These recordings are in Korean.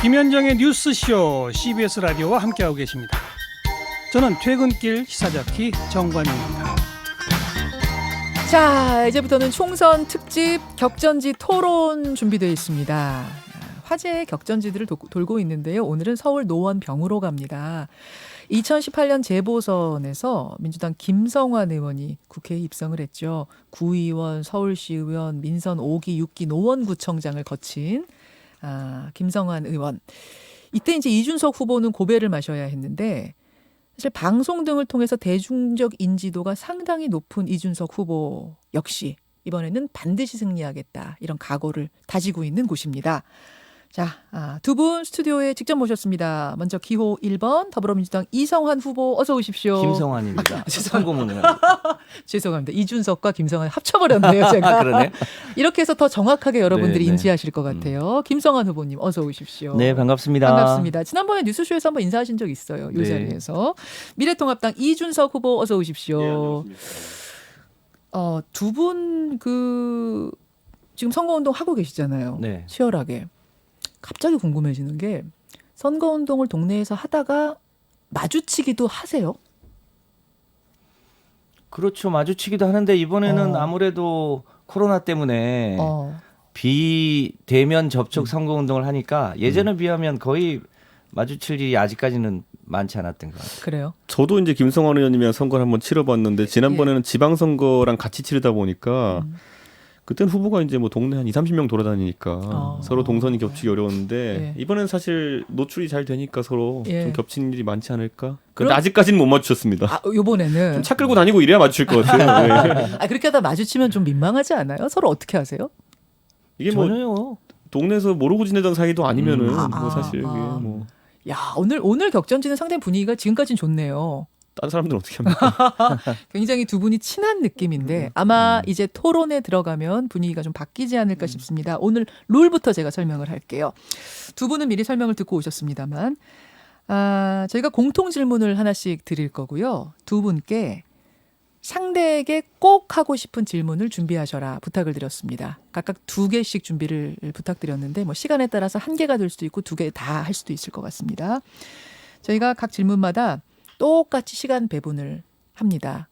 김현정의 뉴스쇼 CBS 라디오와 함께하고 계십니다. 저는 퇴근길 시사자키 정관용입니다. 자, 이제부터는 총선 특집 격전지 토론 준비되어 있습니다. 화제의 격전지들을 돌고 있는데요. 오늘은 서울 노원병으로 갑니다. 2018년 재보선에서 민주당 김성환 의원이 국회에 입성을 했죠. 구의원, 서울시의원, 민선 5기, 6기 노원구청장을 거친 김성환 의원. 이때 이제 이준석 후보는 고배를 마셔야 했는데 사실 방송 등을 통해서 대중적 인지도가 상당히 높은 이준석 후보 역시 이번에는 반드시 승리하겠다 이런 각오를 다지고 있는 곳입니다. 자, 두 분 스튜디오에 직접 모셨습니다. 먼저 기호 1번 더불어민주당 이성환 후보 어서 오십시오. 김성환입니다. 성공은 죄송합니다. 이준석과 김성환 합쳐버렸네요. 제가. 그러네. 이렇게 해서 더 정확하게 여러분들이 네. 인지하실 것 같아요. 김성환 후보님 어서 오십시오. 네, 반갑습니다. 반갑습니다. 지난번에 뉴스쇼에서 한번 인사하신 적 있어요. 이 자리에서. 미래통합당 이준석 후보 어서 오십시오. 두 분 지금 선거운동 하고 계시잖아요. 네. 치열하게. 갑자기 궁금해지는 게 선거운동을 동네에서 하다가 마주치기도 하세요? 그렇죠. 마주치기도 하는데 이번에는 아무래도 코로나 때문에 비대면 접촉 선거운동을 하니까 예전에 비하면 거의 마주칠 일이 아직까지는 많지 않았던 것 같아요. 그래요? 저도 이제 김성환 의원님이랑 선거를 한번 치러봤는데 지난번에는 지방선거랑 같이 치르다 보니까 그때는 후보가 이제 뭐 동네 한 20-30명 돌아다니니까 서로 동선이 겹치기 어려웠는데 이번엔 사실 노출이 잘 되니까 서로 좀 겹치는 일이 많지 않을까? 근데 아직까지는 못 맞추셨습니다. 요번에는 좀 차 끌고 다니고 이래야 맞출 것 같아요. 네. 그렇게 하다 마주치면 좀 민망하지 않아요? 서로 어떻게 하세요? 이게 뭐 전혀요. 동네에서 모르고 지내던 사이도 아니면은 뭐 사실 이게 뭐 야, 오늘 격전지는 상당히 분위기가 지금까지는 좋네요. 다른 사람들은 어떻게 합니까? 굉장히 두 분이 친한 느낌인데 아마 이제 토론에 들어가면 분위기가 좀 바뀌지 않을까 싶습니다. 오늘 룰부터 제가 설명을 할게요. 두 분은 미리 설명을 듣고 오셨습니다만 저희가 공통 질문을 하나씩 드릴 거고요. 두 분께 상대에게 꼭 하고 싶은 질문을 준비하셔라 부탁을 드렸습니다. 각각 2개씩 준비를 부탁드렸는데 뭐 시간에 따라서 1개가 될 수도 있고 2개 다 할 수도 있을 것 같습니다. 저희가 각 질문마다 똑같이 시간 배분을 합니다.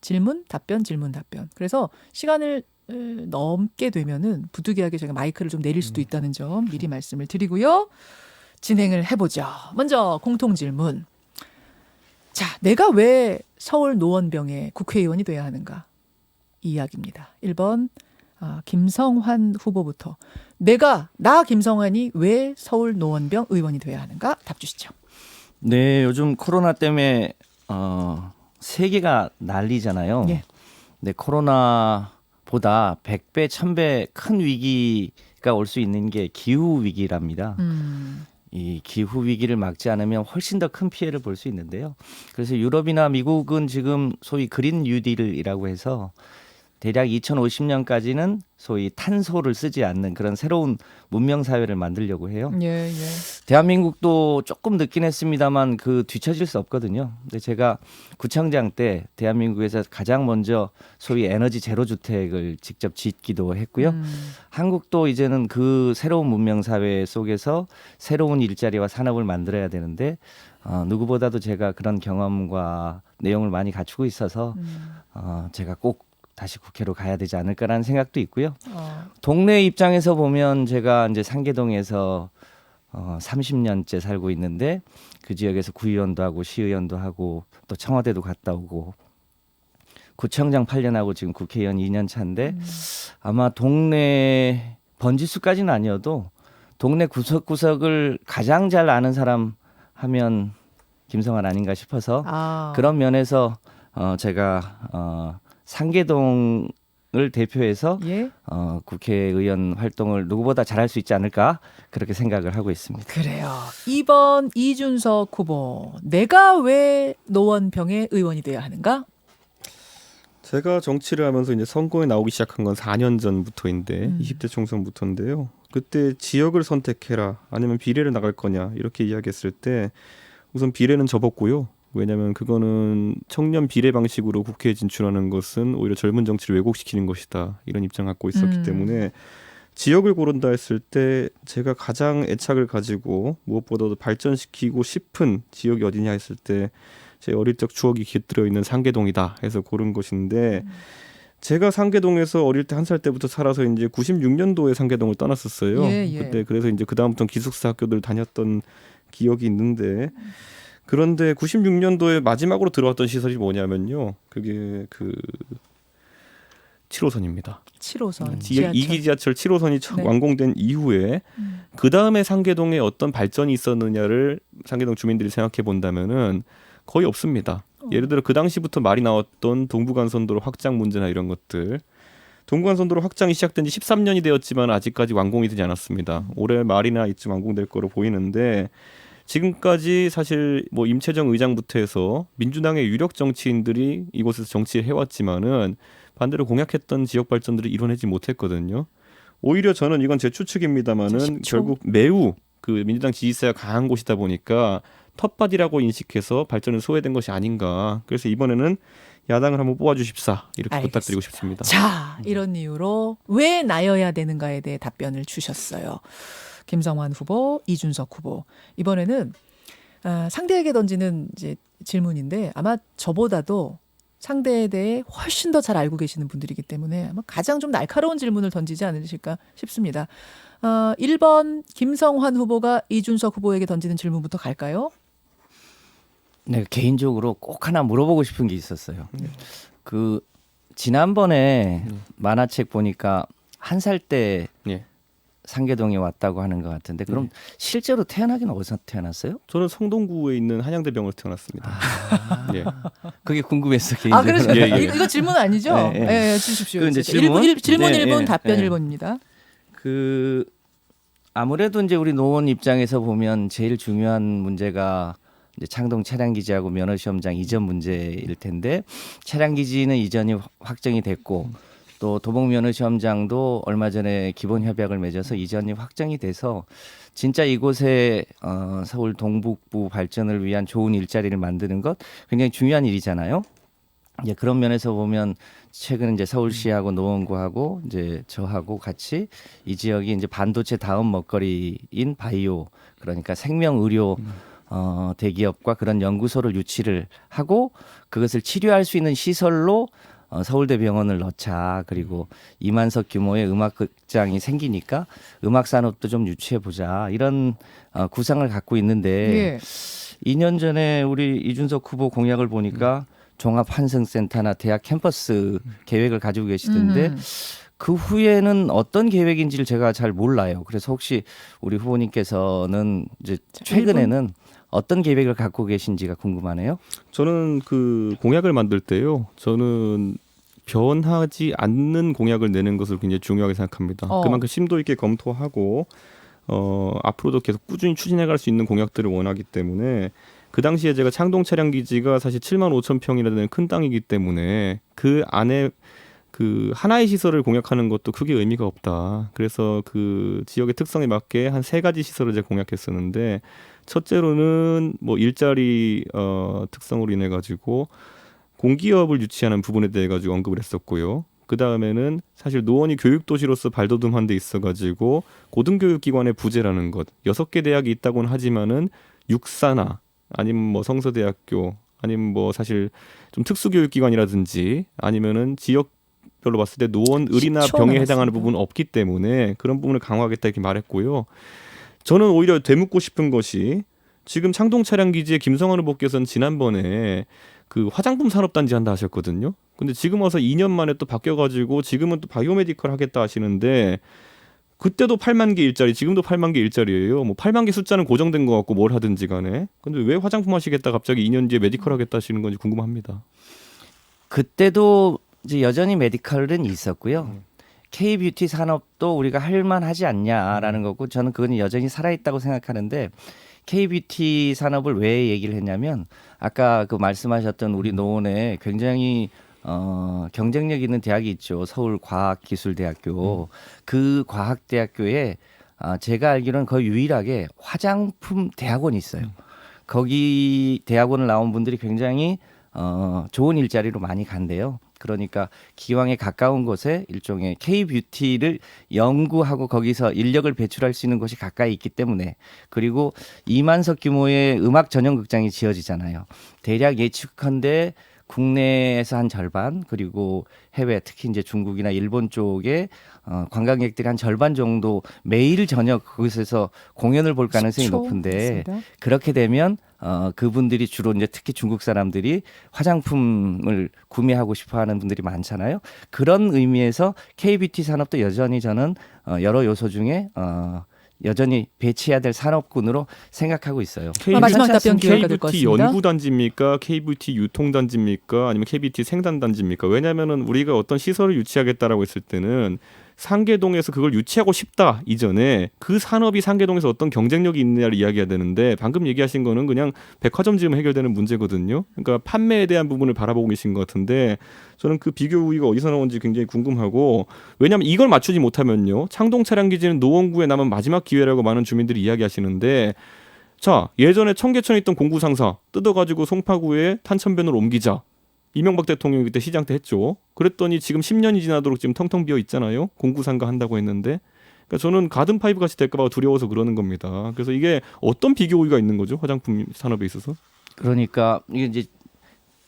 질문, 답변, 질문, 답변. 그래서 시간을 넘게 되면은 부득이하게 저희가 마이크를 좀 내릴 수도 있다는 점 미리 말씀을 드리고요. 진행을 해보죠. 먼저 공통 질문. 자, 내가 왜 서울 노원병의 국회의원이 돼야 하는가? 이 이야기입니다. 1번 김성환 후보부터. 나 김성환이 왜 서울 노원병 의원이 돼야 하는가? 답 주시죠. 네, 요즘 코로나 때문에 세계가 난리잖아요. 예. 근데 코로나보다 100배, 1000배 큰 위기가 올 수 있는 게 기후 위기랍니다. 이 기후 위기를 막지 않으면 훨씬 더 큰 피해를 볼 수 있는데요. 그래서 유럽이나 미국은 지금 소위 그린 뉴딜이라고 해서 대략 2050년까지는 소위 탄소를 쓰지 않는 그런 새로운 문명 사회를 만들려고 해요. 예. 대한민국도 조금 늦긴 했습니다만 뒤처질 수 없거든요. 근데 제가 구청장 때 대한민국에서 가장 먼저 소위 에너지 제로 주택을 직접 짓기도 했고요. 한국도 이제는 그 새로운 문명 사회 속에서 새로운 일자리와 산업을 만들어야 되는데 누구보다도 제가 그런 경험과 내용을 많이 갖추고 있어서 제가 꼭 다시 국회로 가야 되지 않을까라는 생각도 있고요. 동네 입장에서 보면 제가 이제 상계동에서 30년째 살고 있는데 그 지역에서 구의원도 하고 시의원도 하고 또 청와대도 갔다 오고 구청장 8년 하고 지금 국회의원 2년 차인데 아마 동네 번지수까지는 아니어도 동네 구석구석을 가장 잘 아는 사람 하면 김성환 아닌가 싶어서 그런 면에서 제가 상계동을 대표해서 국회의원 활동을 누구보다 잘할 수 있지 않을까 그렇게 생각을 하고 있습니다. 그래요. 2번 이준석 후보. 내가 왜 노원병의 의원이 돼야 하는가? 제가 정치를 하면서 이제 선거에 나오기 시작한 건 4년 전부터인데 20대 총선부터인데요. 그때 지역을 선택해라 아니면 비례를 나갈 거냐 이렇게 이야기했을 때 우선 비례는 접었고요. 왜냐하면 그거는 청년 비례 방식으로 국회에 진출하는 것은 오히려 젊은 정치를 왜곡시키는 것이다. 이런 입장 갖고 있었기 때문에 지역을 고른다 했을 때 제가 가장 애착을 가지고 무엇보다도 발전시키고 싶은 지역이 어디냐 했을 때 제 어릴 적 추억이 깃들어 있는 상계동이다 해서 고른 것인데 제가 상계동에서 어릴 때 1살 때부터 살아서 이제 96년도에 상계동을 떠났었어요. 예, 예. 그때 그래서 이제 그 다음부터 기숙사 학교들 다녔던 기억이 있는데 그런데 96년도에 마지막으로 들어왔던 시설이 뭐냐면요. 그게 그 7호선입니다. 7호선 2기 지하철 7호선이 네. 완공된 이후에 그 다음에 상계동에 어떤 발전이 있었느냐를 상계동 주민들이 생각해 본다면은 거의 없습니다. 예를 들어 그 당시부터 말이 나왔던 동부간선도로 확장 문제나 이런 것들. 동부간선도로 확장이 시작된 지 13년이 되었지만 아직까지 완공이 되지 않았습니다. 올해 말이나 이쯤 완공될 거로 보이는데 지금까지 사실 뭐 임채정 의장부터 해서 민주당의 유력 정치인들이 이곳에서 정치를 해왔지만은 반대로 공약했던 지역 발전들을 이뤄내지 못했거든요. 오히려 저는 이건 제 추측입니다만은 결국 매우 그 민주당 지지세가 강한 곳이다 보니까 텃밭이라고 인식해서 발전은 소외된 것이 아닌가. 그래서 이번에는 야당을 한번 뽑아주십사 이렇게 알겠습니다. 부탁드리고 싶습니다. 자, 이런 이유로 왜 나여야 되는가에 대해 답변을 주셨어요. 김성환 후보, 이준석 후보. 이번에는 상대에게 던지는 이제 질문인데 아마 저보다도 상대에 대해 훨씬 더 잘 알고 계시는 분들이기 때문에 아마 가장 좀 날카로운 질문을 던지지 않으실까 싶습니다. 1번 김성환 후보가 이준석 후보에게 던지는 질문부터 갈까요? 네, 개인적으로 꼭 하나 물어보고 싶은 게 있었어요. 그 지난번에 만화책 보니까 1살 때 예. 상계동에 왔다고 하는 것 같은데 그럼 실제로 태어나긴 어디서 태어났어요? 저는 성동구에 있는 한양대병원에서 태어났습니다. 예. 그게 궁금했어 개인적으로. 그러죠. 예, 예. 이거 질문 아니죠? 네, 네. 예, 주십시오. 그 이제 질문 질문? 네, 1번, 네, 답변 네. 1번입니다. 그 아무래도 이제 우리 노원 입장에서 보면 제일 중요한 문제가 이제 창동 차량기지하고 면허시험장 이전 문제일 텐데 차량기지는 이전이 확정이 됐고 또 도봉 면허시험장도 얼마 전에 기본 협약을 맺어서 이전이 확정이 돼서 진짜 이곳에 서울 동북부 발전을 위한 좋은 일자리를 만드는 것 굉장히 중요한 일이잖아요. 이제 그런 면에서 보면 최근 이제 서울시하고 노원구하고 이제 저하고 같이 이 지역이 이제 반도체 다음 먹거리인 바이오 그러니까 생명 의료 대기업과 그런 연구소를 유치를 하고 그것을 치료할 수 있는 시설로 서울대병원을 넣자. 그리고 2만석 규모의 음악극장이 생기니까 음악 산업도 좀 유치해 보자. 이런 구상을 갖고 있는데 예. 2년 전에 우리 이준석 후보 공약을 보니까 종합환승센터나 대학 캠퍼스 계획을 가지고 계시던데 그 후에는 어떤 계획인지를 제가 잘 몰라요. 그래서 혹시 우리 후보님께서는 이제 최근에는 어떤 계획을 갖고 계신지가 궁금하네요. 저는 그 공약을 만들 때요. 저는 변하지 않는 공약을 내는 것을 굉장히 중요하게 생각합니다. 그만큼 심도 있게 검토하고 앞으로도 계속 꾸준히 추진해갈 수 있는 공약들을 원하기 때문에 그 당시에 제가 창동 차량 기지가 사실 7만 5천 평이나 되는 큰 땅이기 때문에 그 안에 그 하나의 시설을 공약하는 것도 크게 의미가 없다. 그래서 그 지역의 특성에 맞게 한 3가지 시설을 제가 공약했었는데 첫째로는 뭐 일자리 특성으로 인해 가지고 공기업을 유치하는 부분에 대해 가지고 언급을 했었고요. 그 다음에는 사실 노원이 교육도시로서 발돋움한 데 있어가지고 고등교육기관의 부재라는 것. 6개 대학이 있다고는 하지만은 육사나 아니면 뭐 성서대학교 아니면 뭐 사실 좀 특수교육기관이라든지 아니면은 지역별로 봤을 때 노원 을이나 병에 해당하는 부분은 없기 때문에 그런 부분을 강화하겠다 이렇게 말했고요. 저는 오히려 되묻고 싶은 것이 지금 창동 차량 기지의 김성환 후보께서는 지난번에 그 화장품 산업단지 한다 하셨거든요. 근데 지금 와서 2년 만에 또 바뀌어가지고 지금은 또 바이오메디컬 하겠다 하시는데 그때도 8만 개 일자리, 지금도 8만 개 일자리예요. 뭐 8만 개 숫자는 고정된 것 같고 뭘 하든지 간에. 근데 왜 화장품 하시겠다 갑자기 2년 뒤에 메디컬 하겠다 하시는 건지 궁금합니다. 그때도 이제 여전히 메디컬은 있었고요. K-뷰티 산업도 우리가 할 만하지 않냐라는 거고 저는 그건 여전히 살아있다고 생각하는데 K-뷰티 산업을 왜 얘기를 했냐면 아까 그 말씀하셨던 우리 노원에 굉장히 경쟁력 있는 대학이 있죠. 서울과학기술대학교. 그 과학대학교에 제가 알기로는 거의 유일하게 화장품 대학원이 있어요. 거기 대학원을 나온 분들이 굉장히 좋은 일자리로 많이 간대요. 그러니까 기왕에 가까운 곳에 일종의 K-뷰티를 연구하고 거기서 인력을 배출할 수 있는 곳이 가까이 있기 때문에 그리고 2만석 규모의 음악 전용 극장이 지어지잖아요. 대략 예측컨대 국내에서 한 절반 그리고 해외 특히 이제 중국이나 일본 쪽에 관광객들이 한 절반 정도 매일 저녁 그곳에서 공연을 볼 가능성이 높은데 맞습니다. 그렇게 되면 그분들이 주로 이제 특히 중국 사람들이 화장품을 구매하고 싶어하는 분들이 많잖아요. 그런 의미에서 K-뷰티 산업도 여전히 저는 여러 요소 중에 여전히 배치해야 될 산업군으로 생각하고 있어요. 마지막 답변 기회가 될 것 K-뷰티 같습니다. 연구단지입니까? K-뷰티 유통단지입니까? 아니면 K-뷰티 생산단지입니까? 왜냐하면은 우리가 어떤 시설을 유치하겠다라고 했을 때는 상계동에서 그걸 유치하고 싶다 이전에 그 산업이 상계동에서 어떤 경쟁력이 있느냐를 이야기해야 되는데 방금 얘기하신 거는 그냥 백화점 지으면 해결되는 문제거든요. 그러니까 판매에 대한 부분을 바라보고 계신 것 같은데 저는 그 비교 우위가 어디서 나온지 굉장히 궁금하고 왜냐하면 이걸 맞추지 못하면요. 창동 차량기지는 노원구에 남은 마지막 기회라고 많은 주민들이 이야기하시는데 자 예전에 청계천에 있던 공구상사 뜯어가지고 송파구에 탄천변으로 옮기자. 이명박 대통령이 그때 시장 때 했죠. 그랬더니 지금 10년이 지나도록 지금 텅텅 비어 있잖아요. 공구상가 한다고 했는데. 그러니까 저는 가든파이브 같이 될까 봐 두려워서 그러는 겁니다. 그래서 이게 어떤 비교 우위가 있는 거죠? 화장품 산업에 있어서. 그러니까 이게 이제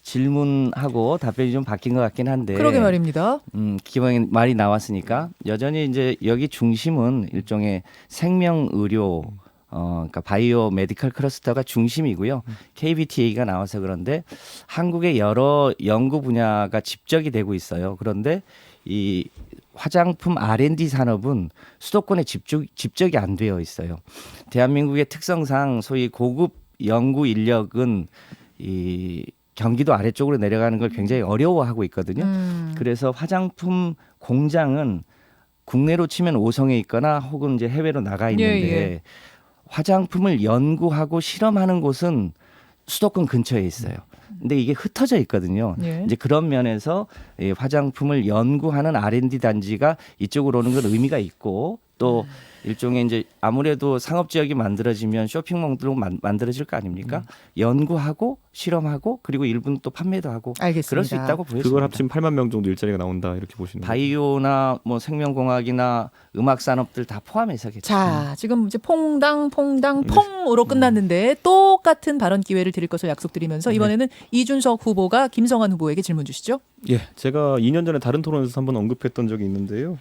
질문하고 답변이 좀 바뀐 것 같긴 한데 그러게 말입니다. 기왕에 말이 나왔으니까 여전히 이제 여기 중심은 일종의 생명 의료 그러니까 바이오 메디컬 클러스터가 중심이고요. KBT 얘기가 나와서 그런데 한국의 여러 연구 분야가 집적이 되고 있어요. 그런데 이 화장품 R&D 산업은 수도권에 집적이 안 되어 있어요. 대한민국의 특성상 소위 고급 연구 인력은 이 경기도 아래쪽으로 내려가는 걸 굉장히 어려워하고 있거든요. 그래서 화장품 공장은 국내로 치면 5성에 있거나 혹은 이제 해외로 나가 있는데 예. 화장품을 연구하고 실험하는 곳은 수도권 근처에 있어요. 근데 이게 흩어져 있거든요. 예. 이제 그런 면에서 이 화장품을 연구하는 R&D 단지가 이쪽으로 오는 건 의미가 있고 또 일종의 이제 아무래도 상업 지역이 만들어지면 쇼핑몰도 만들어질 거 아닙니까? 연구하고 실험하고 그리고 일부는 또 판매도 하고 알겠습니다. 그럴 수 있다고 보여집니다. 그걸 합치면 8만 명 정도 일자리가 나온다 이렇게 보시는 거죠. 바이오나 뭐 생명공학이나 음악 산업들 다 포함해서겠죠. 자, 지금 이제 퐁당 퐁으로 끝났는데 똑같은 발언 기회를 드릴 것을 약속드리면서 이번에는 이준석 후보가 김성환 후보에게 질문 주시죠. 예, 제가 2년 전에 다른 토론에서 한번 언급했던 적이 있는데요.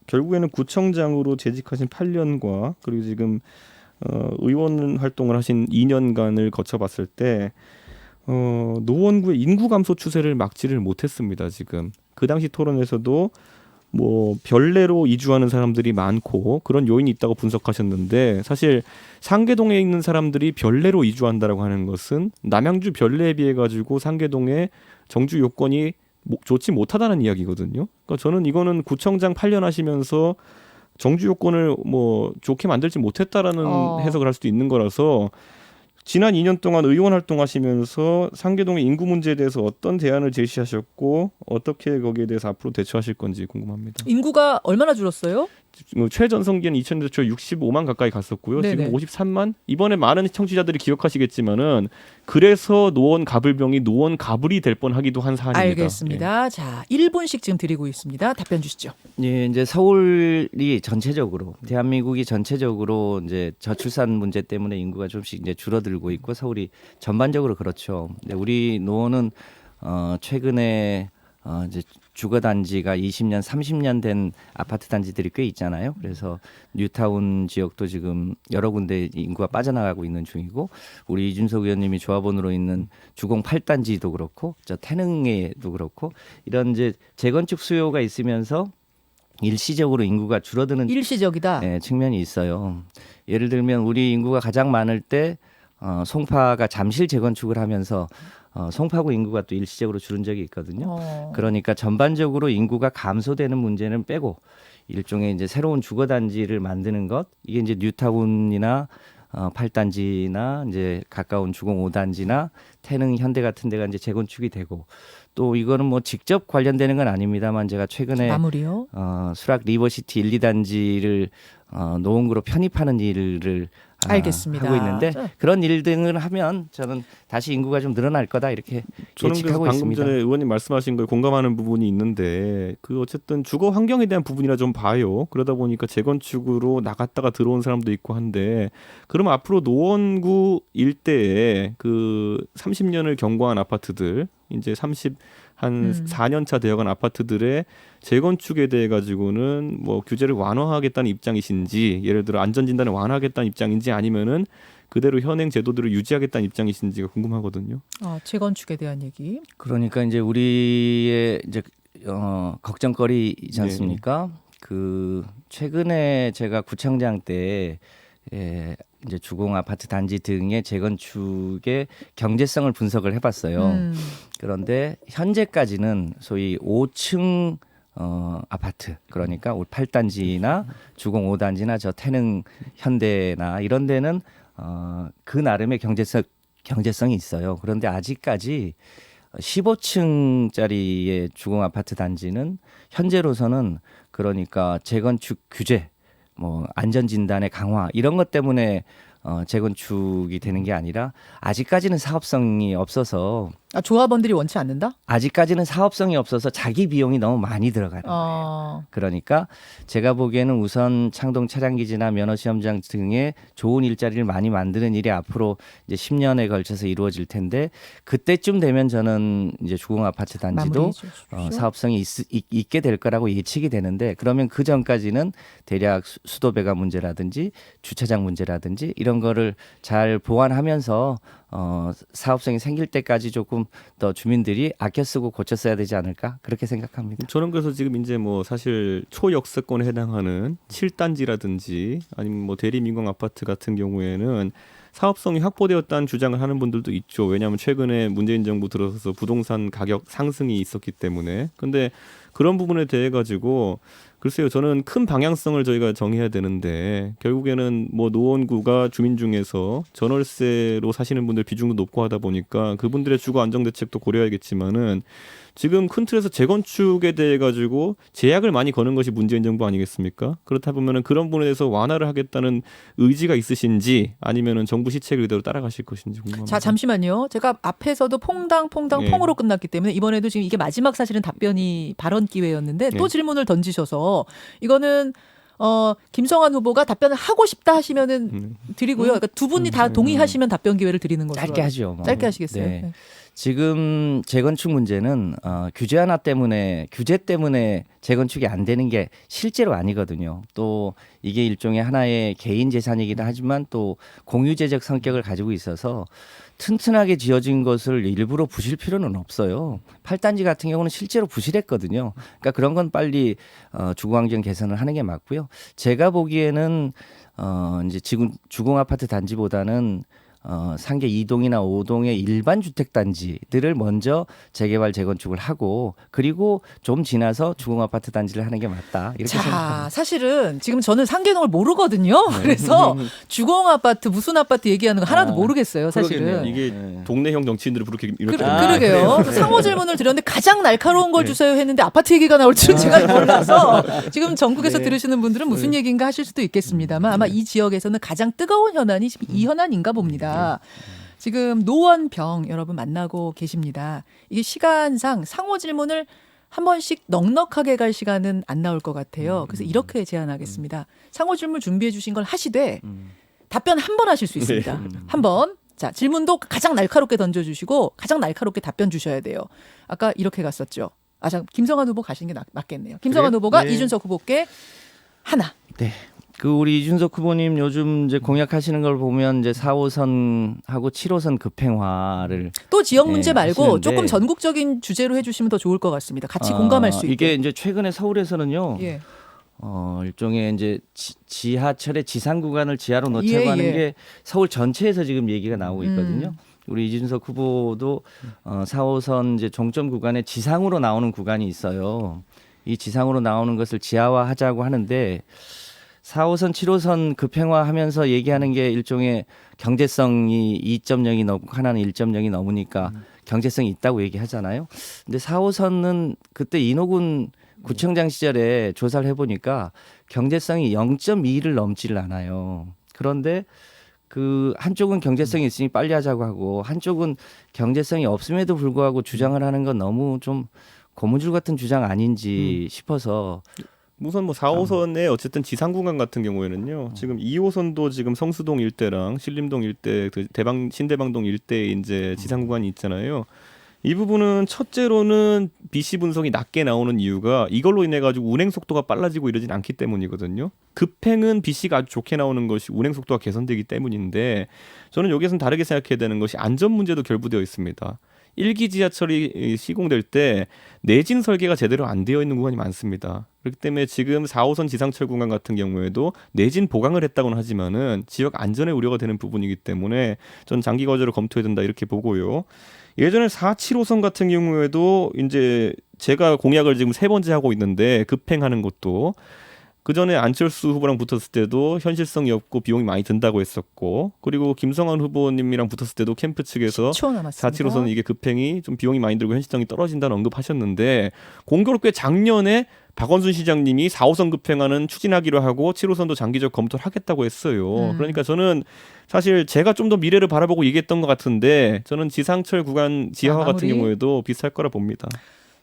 결국에는 구청장으로 재직하신 8년과 그리고 지금 의원 활동을 하신 2년간을 거쳐봤을 때 노원구의 인구 감소 추세를 막지를 못했습니다. 지금 그 당시 토론에서도 뭐 별내로 이주하는 사람들이 많고 그런 요인이 있다고 분석하셨는데 사실 상계동에 있는 사람들이 별내로 이주한다라고 하는 것은 남양주 별내에 비해 가지고 상계동의 정주 요건이 좋지 못하다는 이야기거든요. 그러니까 저는 이거는 구청장 8년 하시면서 정주 요건을 뭐 좋게 만들지 못했다라는 해석을 할 수도 있는 거라서 지난 2년 동안 의원 활동하시면서 상계동의 인구 문제에 대해서 어떤 대안을 제시하셨고 어떻게 거기에 대해서 앞으로 대처하실 건지 궁금합니다. 인구가 얼마나 줄었어요? 최전성기는 2000년대 초 65만 가까이 갔었고요. 네네. 지금 53만. 이번에 많은 청취자들이 기억하시겠지만은 그래서 노원 가불병이 노원 가불이 될 뻔하기도 한 사안입니다. 알겠습니다. 자, 1분씩 지금 드리고 있습니다. 답변 주시죠. 예, 이제 서울이 전체적으로 대한민국이 전체적으로 이제 저출산 문제 때문에 인구가 좀씩 이제 줄어들고 있고 서울이 전반적으로 그렇죠. 근데 우리 노원은 최근에 이제 주거 단지가 20년, 30년 된 아파트 단지들이 꽤 있잖아요. 그래서 뉴타운 지역도 지금 여러 군데 인구가 빠져나가고 있는 중이고 우리 이준석 의원님이 조합원으로 있는 주공 8단지도 그렇고 저 태릉에도 그렇고 이런 이제 재건축 수요가 있으면서 일시적으로 인구가 줄어드는 일시적이다. 측면이 있어요. 예를 들면 우리 인구가 가장 많을 때 송파가 잠실 재건축을 하면서 송파구 인구가 또 일시적으로 줄은 적이 있거든요. 그러니까 전반적으로 인구가 감소되는 문제는 빼고 일종의 이제 새로운 주거 단지를 만드는 것 이게 이제 뉴타운이나 8단지나 이제 가까운 주공 5단지나 태릉 현대 같은 데가 이제 재건축이 되고 또 이거는 뭐 직접 관련되는 건 아닙니다만 제가 최근에 마무리요. 수락 리버시티 1, 2단지를 노원구로 편입하는 일을 알겠습니다. 하고 있는데 자. 그런 일 등을 하면 저는 다시 인구가 좀 늘어날 거다 이렇게 저는 그래서 예측하고 방금 있습니다. 전에 의원님 말씀하신 거에 공감하는 부분이 있는데 그 어쨌든 주거 환경에 대한 부분이라 좀 봐요. 그러다 보니까 재건축으로 나갔다가 들어온 사람도 있고 한데 그러면 앞으로 노원구 일대에 그 30년을 경과한 아파트들 이제 4년 차 되어간 아파트들의 재건축에 대해 가지고는 뭐 규제를 완화하겠다는 입장이신지 예를 들어 안전진단을 완화하겠다는 입장인지 아니면은 그대로 현행 제도들을 유지하겠다는 입장이신지가 궁금하거든요. 재건축에 대한 얘기. 그러니까 이제 우리의 이제 걱정거리이지 않습니까? 그 최근에 제가 구청장 때 이제 주공 아파트 단지 등의 재건축의 경제성을 분석을 해봤어요. 그런데 현재까지는 소위 5층 아파트 그러니까 8단지나 주공 5단지나 저 태릉 현대나 이런 데는 그 나름의 경제성이 있어요. 그런데 아직까지 15층짜리의 주공 아파트 단지는 현재로서는 그러니까 재건축 규제 뭐 안전진단의 강화 이런 것 때문에 재건축이 되는 게 아니라 아직까지는 사업성이 없어서 조합원들이 원치 않는다? 아직까지는 사업성이 없어서 자기 비용이 너무 많이 들어가요. 그러니까 제가 보기에는 우선 창동 차량기지나 면허시험장 등의 좋은 일자리를 많이 만드는 일이 앞으로 이제 10년에 걸쳐서 이루어질 텐데 그때쯤 되면 저는 이제 주공 아파트 단지도 사업성이 있게 될 거라고 예측이 되는데 그러면 그 전까지는 대략 수도 배관 문제라든지 주차장 문제라든지 이런 거를 잘 보완하면서 사업성이 생길 때까지 조금 더 주민들이 아껴 쓰고 고쳐 써야 되지 않을까 그렇게 생각합니다. 저는 그래서 지금 이제 뭐 사실 초역세권에 해당하는 7단지라든지 아니면 뭐 대리민공 아파트 같은 경우에는 사업성이 확보되었다는 주장을 하는 분들도 있죠. 왜냐하면 최근에 문재인 정부 들어서서 부동산 가격 상승이 있었기 때문에. 근데 그런 부분에 대해 가지고 글쎄요, 저는 큰 방향성을 저희가 정해야 되는데 결국에는 뭐 노원구가 주민 중에서 전월세로 사시는 분들 비중도 높고 하다 보니까 그분들의 주거 안정 대책도 고려해야겠지만은 지금 큰 틀에서 재건축에 대해 가지고 제약을 많이 거는 것이 문재인 정부 아니겠습니까? 그렇다 보면은 그런 부분에 대해서 완화를 하겠다는 의지가 있으신지 아니면은 정부 시책을 그대로 따라가실 것인지 궁금합니다. 자, 잠시만요. 제가 앞에서도 퐁당 예. 퐁으로 끝났기 때문에 이번에도 지금 이게 마지막 사실은 답변이 발언 기회였는데 또 예. 질문을 던지셔서 이거는 김성환 후보가 답변을 하고 싶다 하시면은 드리고요. 그러니까 두 분이 다 동의하시면 답변 기회를 드리는 거죠. 짧게 하죠. 뭐. 짧게 하시겠어요? 네. 네. 지금 재건축 문제는 규제 때문에 재건축이 안 되는 게 실제로 아니거든요. 또 이게 일종의 하나의 개인 재산이기도 하지만 또 공유재적 성격을 가지고 있어서 튼튼하게 지어진 것을 일부러 부실 필요는 없어요. 8단지 같은 경우는 실제로 부실했거든요. 그러니까 그런 건 빨리 주거환경 개선을 하는 게 맞고요. 제가 보기에는 이제 지금 주공 아파트 단지보다는 상계 2동이나 5동의 일반 주택 단지들을 먼저 재개발 재건축을 하고 그리고 좀 지나서 주공 아파트 단지를 하는 게 맞다. 이렇게 생각합니다. 사실은 지금 저는 상계동을 모르거든요. 그래서 주공 아파트 무슨 아파트 얘기하는 거 하나도 모르겠어요. 사실은. 그러겠네요. 이게 동네형 정치인들을 그렇게 이렇게 그러게요. 상호 질문을 드렸는데 가장 날카로운 걸 주세요 했는데 아파트 얘기가 나올 줄은 제가 몰라서 지금 전국에서 들으시는 분들은 무슨 얘기인가 하실 수도 있겠습니다만 아마 이 지역에서는 가장 뜨거운 현안이 지금 이 현안인가 봅니다. 지금 노원병 여러분 만나고 계십니다. 이게 시간상 상호 질문을 한 번씩 넉넉하게 갈 시간은 안 나올 것 같아요. 그래서 이렇게 제안하겠습니다. 상호 질문 준비해 주신 걸 하시되 답변 한 번 하실 수 있습니다. 한 번. 자, 질문도 가장 날카롭게 던져주시고 가장 날카롭게 답변 주셔야 돼요. 아까 이렇게 갔었죠. 김성환 후보 가시는 게 맞겠네요. 김성환 그래요? 후보가 네. 이준석 후보께 하나. 네. 그 우리 이준석 후보님 요즘 이제 공약하시는 걸 보면 이제 4호선하고 7호선 급행화를 또 지역 문제 말고 하시는데 조금 전국적인 주제로 해주시면 더 좋을 것 같습니다. 같이 공감할 수 있게. 이게 이제 최근에 서울에서는요. 예. 일종의 이제 지하철의 지상 구간을 지하로 놓자고 하는 게 서울 전체에서 지금 얘기가 나오고 있거든요. 우리 이준석 후보도 4호선 이제 종점 구간에 지상으로 나오는 구간이 있어요. 이 지상으로 나오는 것을 지하화하자고 하는데 4호선, 7호선 급행화하면서 얘기하는 게 일종의 경제성이 2.0이 넘고 하나는 1.0이 넘으니까 경제성이 있다고 얘기하잖아요. 근데 4호선은 그때 인호군 구청장 시절에 조사를 해보니까 경제성이 0.2를 넘지를 않아요. 그런데 그 한쪽은 경제성이 있으니 빨리 하자고 하고 한쪽은 경제성이 없음에도 불구하고 주장을 하는 건 너무 좀 고무줄 같은 주장 아닌지 싶어서 우선 뭐 4호선의 어쨌든 지상 구간 같은 경우에는요. 지금 2호선도 지금 성수동 일대랑 신림동 일대, 그 신대방동 일대에 이제 지상 구간이 있잖아요. 이 부분은 첫째로는 BC 분석이 낮게 나오는 이유가 이걸로 인해 가지고 운행 속도가 빨라지고 이러진 않기 때문이거든요. 급행은 BC가 아주 좋게 나오는 것이 운행 속도가 개선되기 때문인데 저는 여기서는 다르게 생각해야 되는 것이 안전 문제도 결부되어 있습니다. 1기 지하철이 시공될 때 내진 설계가 제대로 안 되어 있는 구간이 많습니다. 그렇기 때문에 지금 4호선 지상철 구간 같은 경우에도 내진 보강을 했다고는 하지만은 지역 안전에 우려가 되는 부분이기 때문에 전 장기 거절을 검토해야 된다 이렇게 보고요. 예전에 4.7호선 같은 경우에도 이제 제가 공약을 지금 3번째 하고 있는데 급행하는 것도 그 전에 안철수 후보랑 붙었을 때도 현실성이 없고 비용이 많이 든다고 했었고 그리고 김성환 후보님이랑 붙었을 때도 캠프 측에서 4.7호선은 이게 급행이 좀 비용이 많이 들고 현실성이 떨어진다는 언급하셨는데 공교롭게 작년에 박원순 시장님이 4호선 급행안은 추진하기로 하고 7호선도 장기적 검토를 하겠다고 했어요. 그러니까 저는 사실 제가 좀 더 미래를 바라보고 얘기했던 것 같은데 저는 지상철 구간 지하화 같은 경우에도 비슷할 거라 봅니다.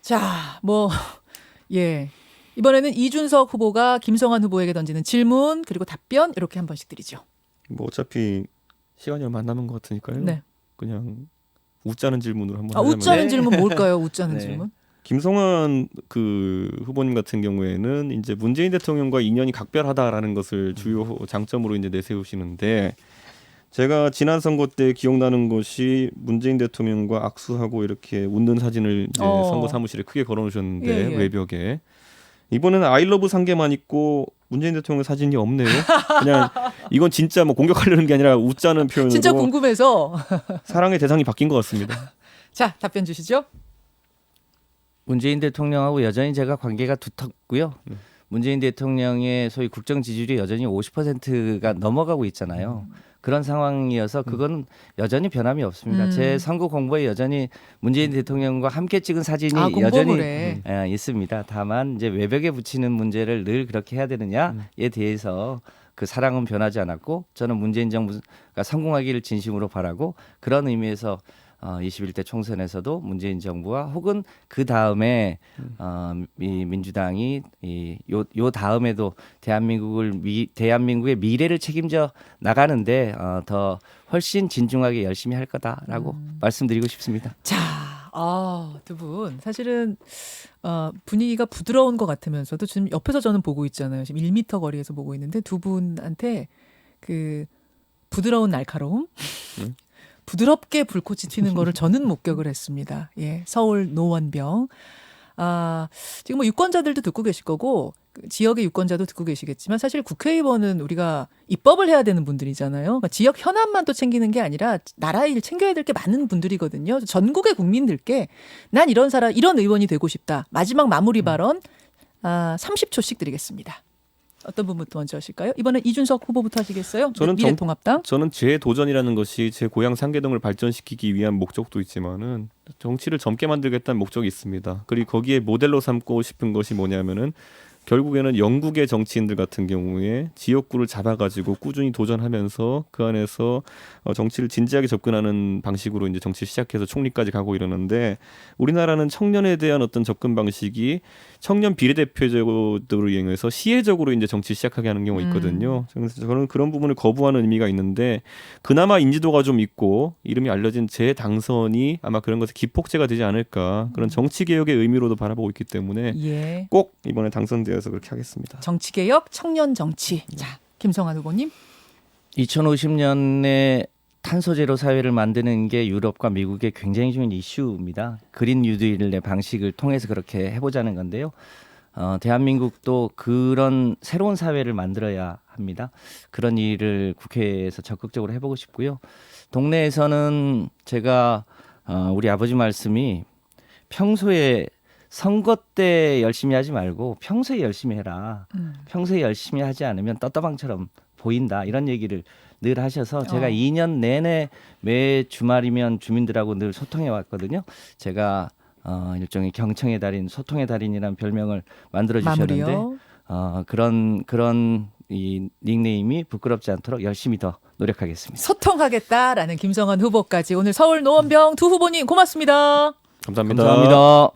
자, 뭐 예. 이번에는 이준석 후보가 김성환 후보에게 던지는 질문 그리고 답변 이렇게 한 번씩 드리죠. 뭐 어차피 시간이 얼마 안 남은 것 같으니까요. 네. 그냥 웃자는 질문으로 한번 아, 하자면 웃자는 질문 뭘까요? 웃자는 네. 질문? 김성환 그 후보님 같은 경우에는 이제 문재인 대통령과 인연이 각별하다라는 것을 주요 장점으로 이제 내세우시는데 제가 지난 선거 때 기억나는 것이 문재인 대통령과 악수하고 이렇게 웃는 사진을 이제 선거 사무실에 크게 걸어놓으셨는데 예. 외벽에 이번에는 아이러브 상계만 있고 문재인 대통령 사진이 없네요. 그냥 이건 진짜 뭐 공격하려는 게 아니라 웃자는 표현으로 진짜 궁금해서 사랑의 대상이 바뀐 것 같습니다. 자, 답변 주시죠. 문재인 대통령하고 여전히 제가 관계가 두텁고요. 문재인 대통령의 소위 국정 지지율이 여전히 50%가 넘어가고 있잖아요. 그런 상황이어서 그건 여전히 변함이 없습니다. 제 선거 공보에 여전히 문재인 대통령과 함께 찍은 사진이 여전히 있습니다. 다만 이제 외벽에 붙이는 문제를 늘 그렇게 해야 되느냐에 대해서 그 사랑은 변하지 않았고 저는 문재인 정부가 성공하기를 진심으로 바라고 그런 의미에서 21대 총선에서도 문재인 정부와 혹은 그 다음에 이 민주당이 요 다음에도 대한민국의 미래를 책임져 나가는데 더 훨씬 진중하게 열심히 할 거다라고 말씀드리고 싶습니다. 자, 두 분 사실은 분위기가 부드러운 것 같으면서도 지금 옆에서 저는 보고 있잖아요. 지금 1m 거리에서 보고 있는데 두 분한테 그 부드러운 날카로움 부드럽게 불꽃이 튀는 거를 저는 목격을 했습니다. 예, 서울 노원병. 지금 뭐 유권자들도 듣고 계실 거고 그 지역의 유권자도 듣고 계시겠지만 사실 국회의원은 우리가 입법을 해야 되는 분들이잖아요. 그러니까 지역 현안만 또 챙기는 게 아니라 나라 일 챙겨야 될 게 많은 분들이거든요. 전국의 국민들께 난 이런 사람, 이런 의원이 되고 싶다. 마지막 마무리 발언 30초씩 드리겠습니다. 어떤 분부터 먼저 하실까요? 이번엔 이준석 후보부터 하시겠어요? 저는 미래통합당. 저는 제 도전이라는 것이 제 고향 상계동을 발전시키기 위한 목적도 있지만은 정치를 젊게 만들겠다는 목적이 있습니다. 그리고 거기에 모델로 삼고 싶은 것이 뭐냐면은 결국에는 영국의 정치인들 같은 경우에 지역구를 잡아가지고 꾸준히 도전하면서 그 안에서 정치를 진지하게 접근하는 방식으로 이제 정치 시작해서 총리까지 가고 이러는데 우리나라는 청년에 대한 어떤 접근 방식이 청년 비례대표제도로 이용해서 시혜적으로 이제 정치 시작하게 하는 경우가 있거든요. 그래서 저는 그런 부분을 거부하는 의미가 있는데 그나마 인지도가 좀 있고 이름이 알려진 제 당선이 아마 그런 것에 기폭제가 되지 않을까 그런 정치 개혁의 의미로도 바라보고 있기 때문에 꼭 이번에 당선되어서 그렇게 하겠습니다. 정치 개혁, 청년 정치. 자, 김성환 후보님. 2050년에 탄소 제로 사회를 만드는 게 유럽과 미국의 굉장히 중요한 이슈입니다. 그린 뉴딜의 방식을 통해서 그렇게 해보자는 건데요. 대한민국도 그런 새로운 사회를 만들어야 합니다. 그런 일을 국회에서 적극적으로 해보고 싶고요. 동네에서는 제가 우리 아버지 말씀이 평소에 선거 때 열심히 하지 말고 평소에 열심히 해라. 평소에 열심히 하지 않으면 떴다방처럼 보인다. 이런 얘기를 늘 하셔서 제가 2년 내내 매 주말이면 주민들하고 늘 소통해 왔거든요. 제가 일종의 경청의 달인, 소통의 달인이라는 별명을 만들어 주셨는데 그런 이 닉네임이 부끄럽지 않도록 열심히 더 노력하겠습니다. 소통하겠다라는 김성환 후보까지 오늘 서울 노원병 두 후보님 고맙습니다. 감사합니다. 감사합니다.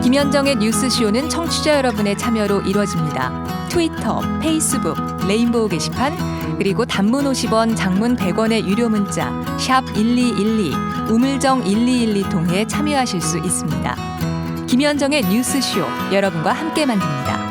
김현정의 뉴스쇼는 청취자 여러분의 참여로 이루어집니다. 트위터, 페이스북, 레인보우 게시판, 그리고 단문 50원, 장문 100원의 유료 문자 샵 1212, 우물정 1212 통해 참여하실 수 있습니다. 김현정의 뉴스쇼, 여러분과 함께 만듭니다.